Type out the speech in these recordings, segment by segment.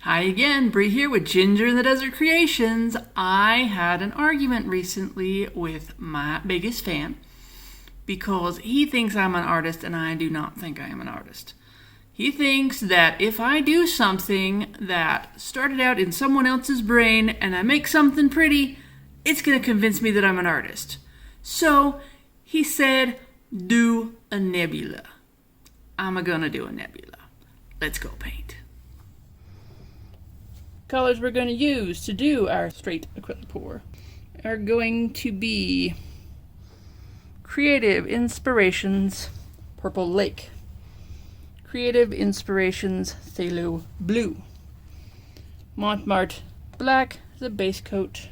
Hi again, Bree here with Ginger in the Desert Creations. I had an argument recently with my biggest fan because he thinks I'm an artist and I do not think I am an artist. He thinks that if I do something that started out in someone else's brain and I make something pretty, it's going to convince me that I'm an artist. So he said, do a nebula. I'm gonna do a nebula. Let's go paint. Colors we're going to use to do our straight acrylic pour are going to be Creative Inspirations Purple Lake, Creative Inspirations Phthalo Blue, Mont Black, the base coat,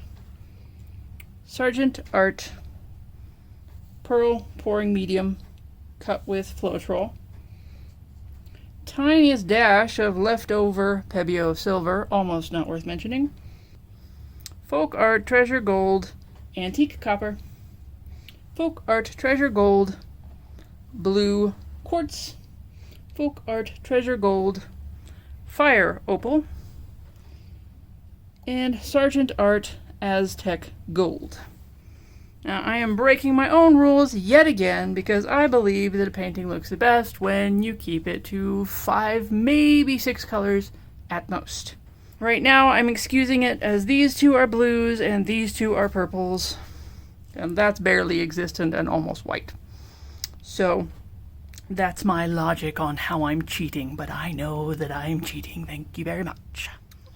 Sargent Art Pearl Pouring Medium cut with Floetrol, tiniest dash of leftover Pebeo silver, almost not worth mentioning, FolkArt Treasure Gold Antique Copper, FolkArt Treasure Gold Blue Quartz, FolkArt Treasure Gold Fire Opal, and Sargent Art Aztec Gold. Now, I am breaking my own rules yet again because I believe that a painting looks the best when you keep it to 5, maybe 6 colors at most. Right now, I'm excusing it as these two are blues and these two are purples, and that's barely existent and almost white. So, that's my logic on how I'm cheating, but I know that I'm cheating. Thank you very much.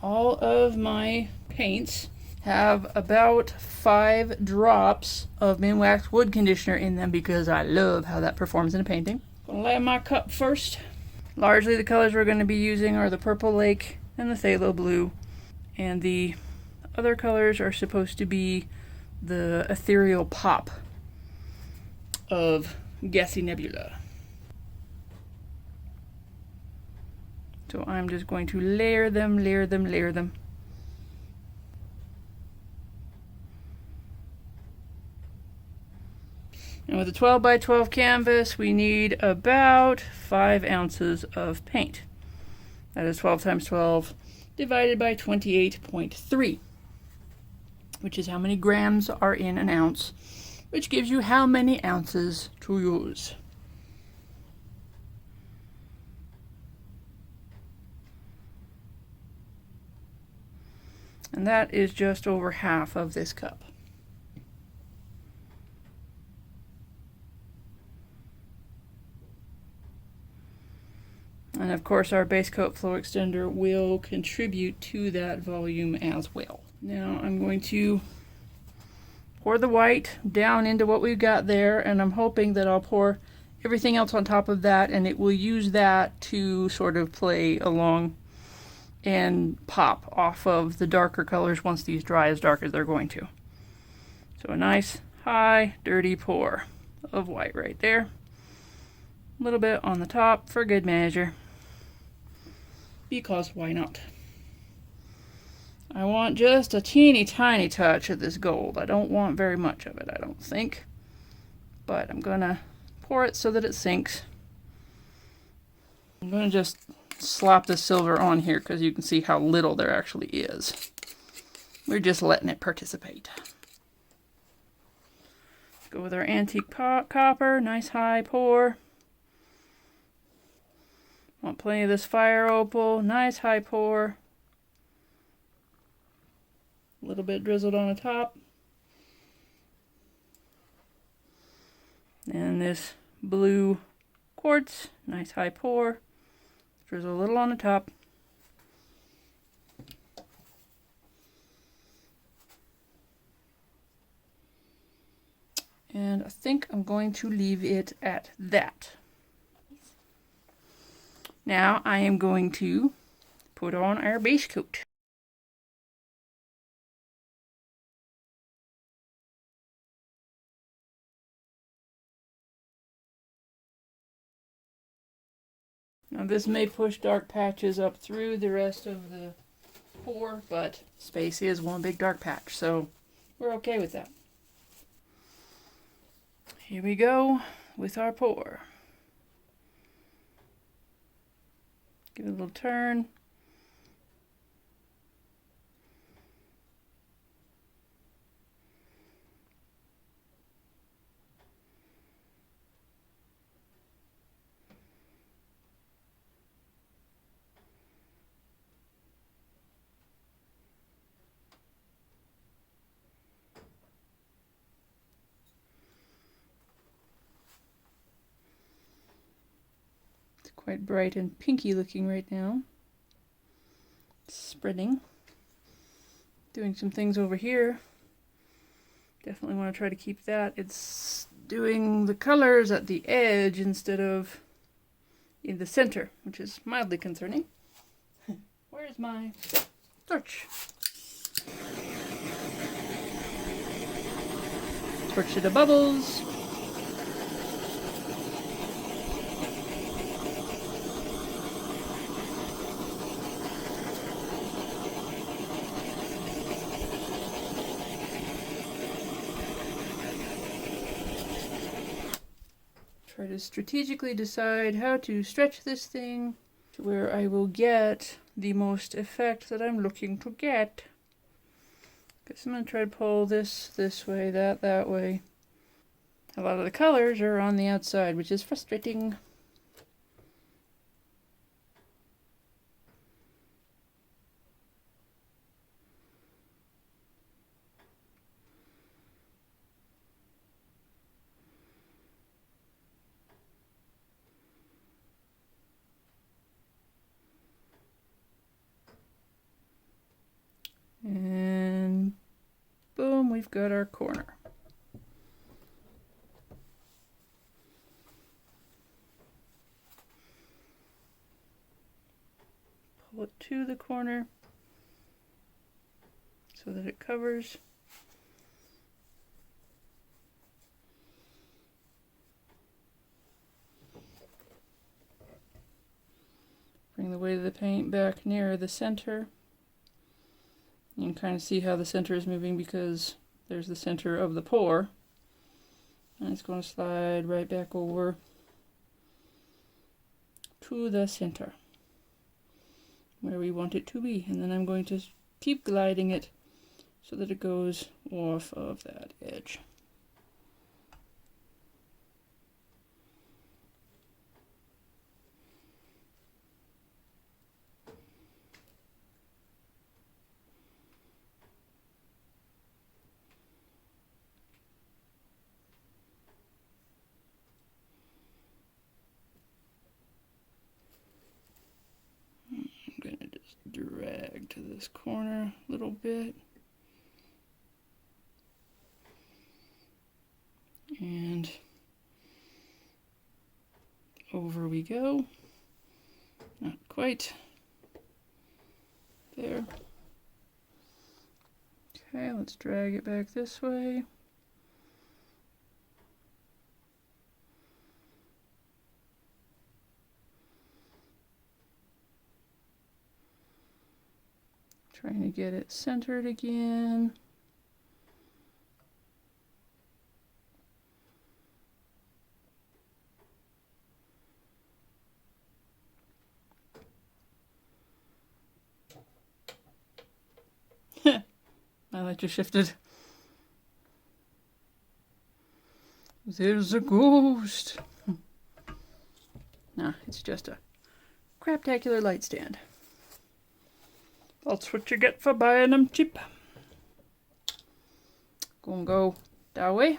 All of my paints have about 5 drops of Minwax Wood Conditioner in them because I love how that performs in a painting. I'm going to lay my cup first. Largely the colors we're going to be using are the Purple Lake and the Phthalo Blue, and the other colors are supposed to be the ethereal pop of Gassy Nebula. So I'm just going to layer them. And with a 12 by 12 canvas, we need about 5 ounces of paint. That is 12 times 12 divided by 28.3, which is how many grams are in an ounce, which gives you how many ounces to use. And that is just over half of this cup. And of course our base coat flow extender will contribute to that volume as well. Now I'm going to pour the white down into what we've got there, and I'm hoping that I'll pour everything else on top of that and it will use that to sort of play along and pop off of the darker colors once these dry as dark as they're going to. So a nice high dirty pour of white right there. A little bit on the top for good measure, because why not? I want just a teeny tiny touch of this gold. I don't want very much of it, I don't think. But I'm gonna pour it so that it sinks. I'm gonna just slap the silver on here because you can see how little there actually is. We're just letting it participate. Go with our antique copper, nice high pour. Want plenty of this fire opal, nice high pour. A little bit drizzled on the top. And this blue quartz, nice high pour. Drizzle a little on the top. And I think I'm going to leave it at that. Now I am going to put on our base coat. Now this may push dark patches up through the rest of the pour, but space is one big dark patch, so we're okay with that. Here we go with our pour. Give it a little turn. quite bright and pinky looking right now. Spreading. Doing some things over here. Definitely want to try to keep that. It's doing the colors at the edge instead of in the center, which is mildly concerning. Where's my torch? Torch to the bubbles. Try to strategically decide how to stretch this thing to where I will get the most effect that I'm looking to get. Guess I'm going to try to pull this way, that way. A lot of the colors are on the outside, which is frustrating. And boom, we've got our corner. Pull it to the corner so that it covers. Bring the weight of the paint back near the center. You can kind of see how the center is moving because there's the center of the pour. And it's going to slide right back over to the center where we want it to be. And then I'm going to keep gliding it so that it goes off of that edge. I'm going to just drag to this corner a little bit. And over we go. Not quite. There. Okay, let's drag it back this way. Trying to get it centered again. My light just shifted. There's a ghost. Nah, it's just a craptacular light stand. That's what you get for buying them cheap. Gonna go that way.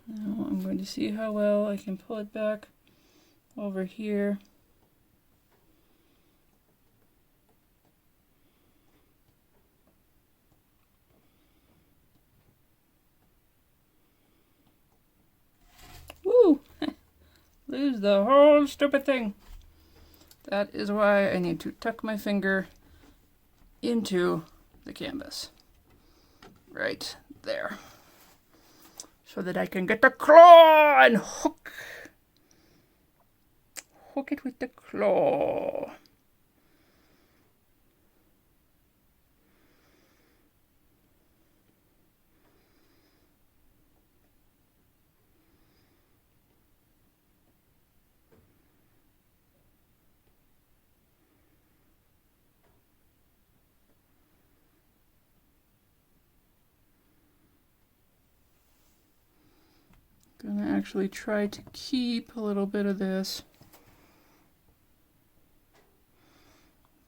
Now I'm going to see how well I can pull it back over here. Woo! Lose the whole stupid thing. That is why I need to tuck my finger into the canvas. right there, so that I can get the claw and hook it with the claw. Gonna actually try to keep a little bit of this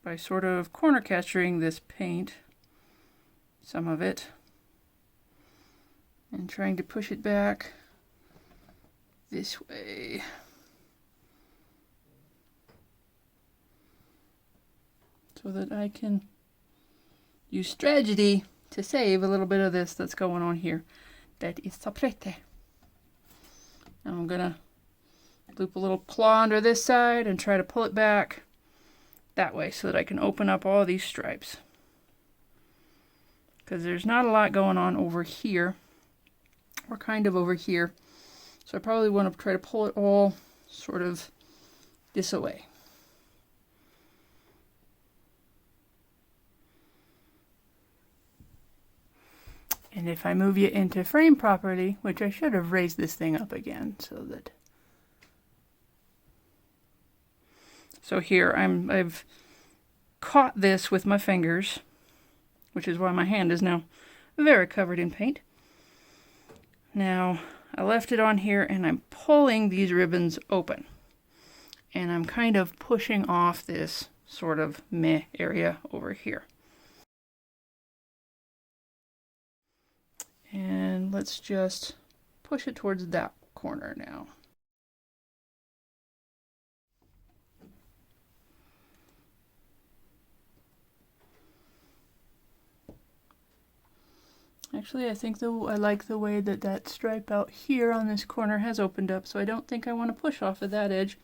by sort of corner capturing this paint, some of it, and trying to push it back this way. So that I can use strategy to save a little bit of this that's going on here. That is so pretty. I'm gonna loop a little claw under this side and try to pull it back that way so that I can open up all these stripes. Because there's not a lot going on over here. We're kind of over here. So I probably want to try to pull it all sort of this away. And if I move you into frame properly, which I should have raised this thing up again so that... So here I've caught this with my fingers, which is why my hand is now very covered in paint. Now I left it on here and I'm pulling these ribbons open. And I'm kind of pushing off this sort of meh area over here. And let's just push it towards that corner now. Actually, I think I like the way that that stripe out here on this corner has opened up, so I don't think I want to push off of that edge.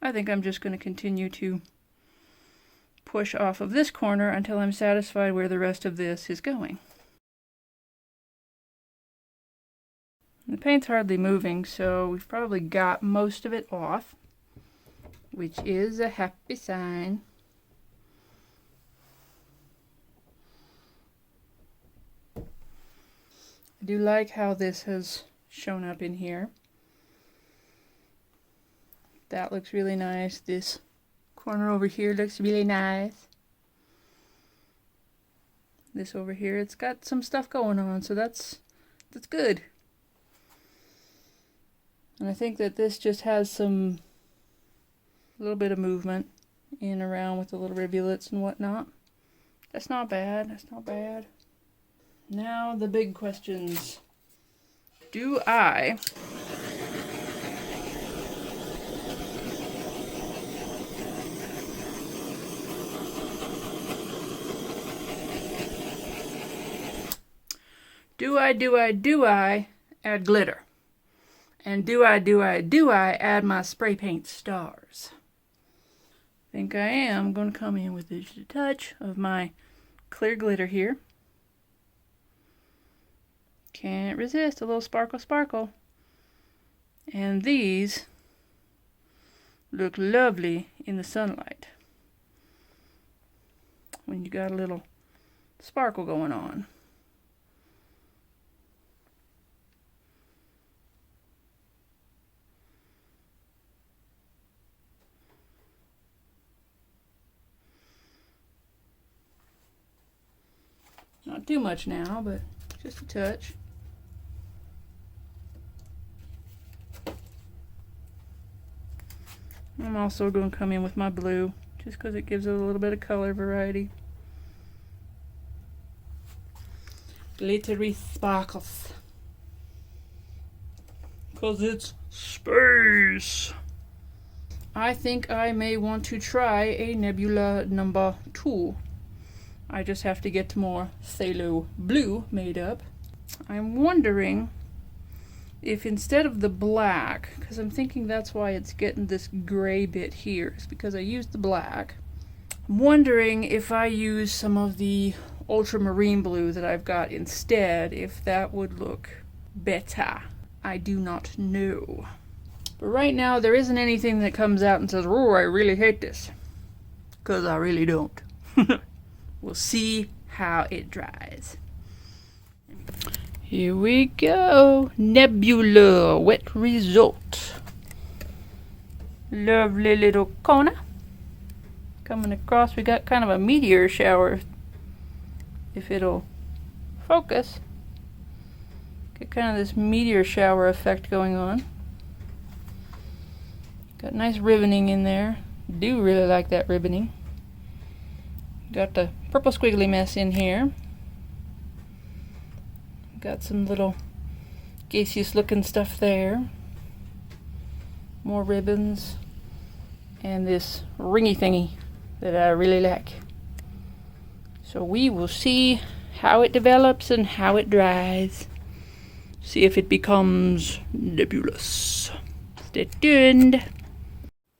I think I'm just going to continue to push off of this corner until I'm satisfied where the rest of this is going. The paint's hardly moving, so we've probably got most of it off, which is a happy sign. I do like how this has shown up in here. That looks really nice. This corner over here looks really nice. This over here, it's got some stuff going on, so that's good. And I think that this just has a little bit of movement in and around with the little rivulets and whatnot. That's not bad. That's not bad. Now the big questions. Do I add glitter? And do I add my spray paint stars? I think I am going to come in with just a touch of my clear glitter here. Can't resist a little sparkle sparkle. And these look lovely in the sunlight when you got a little sparkle going on. Not too much now, but just a touch. I'm also going to come in with my blue, just because it gives it a little bit of color variety. Glittery sparkles. Because it's space. I think I may want to try a Nebula number 2. I just have to get more Phthalo blue made up. I'm wondering if instead of the black, because I'm thinking that's why it's getting this gray bit here, is because I used the black. I'm wondering if I use some of the ultramarine blue that I've got instead, if that would look better. I do not know. But right now, there isn't anything that comes out and says, oh, I really hate this. Because I really don't. We'll see how it dries. Here we go. Nebula wet result. Lovely little corner. Coming across, we got kind of a meteor shower. If it'll focus. Get kind of this meteor shower effect going on. Got nice ribboning in there. Do really like that ribboning. Got the purple squiggly mess in here. Got some little gaseous looking stuff there. More ribbons. And this ringy thingy that I really like. So we will see how it develops and how it dries. See if it becomes nebulous. Stay tuned.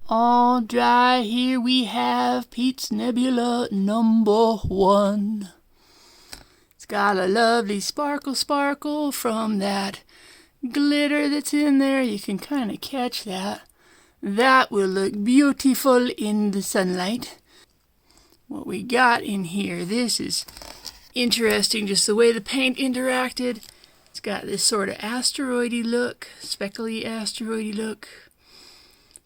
All dry, here we have Pete's Nebula #1. It's got a lovely sparkle from that glitter that's in there. You can kind of catch that. That will look beautiful in the sunlight. What we got in here, this is interesting, just the way the paint interacted. It's got this sort of asteroidy look, speckly asteroidy look.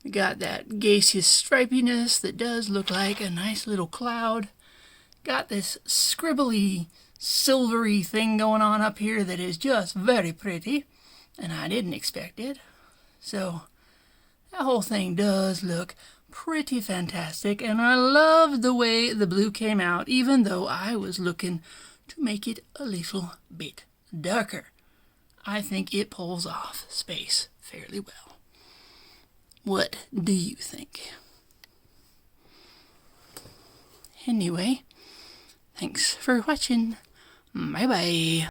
We got that gaseous stripiness that does look like a nice little cloud. Got this scribbly, silvery thing going on up here that is just very pretty, and I didn't expect it. So that whole thing does look pretty fantastic, and I love the way the blue came out, even though I was looking to make it a little bit darker. I think it pulls off space fairly well. What do you think? Anyway, thanks for watching. Bye bye.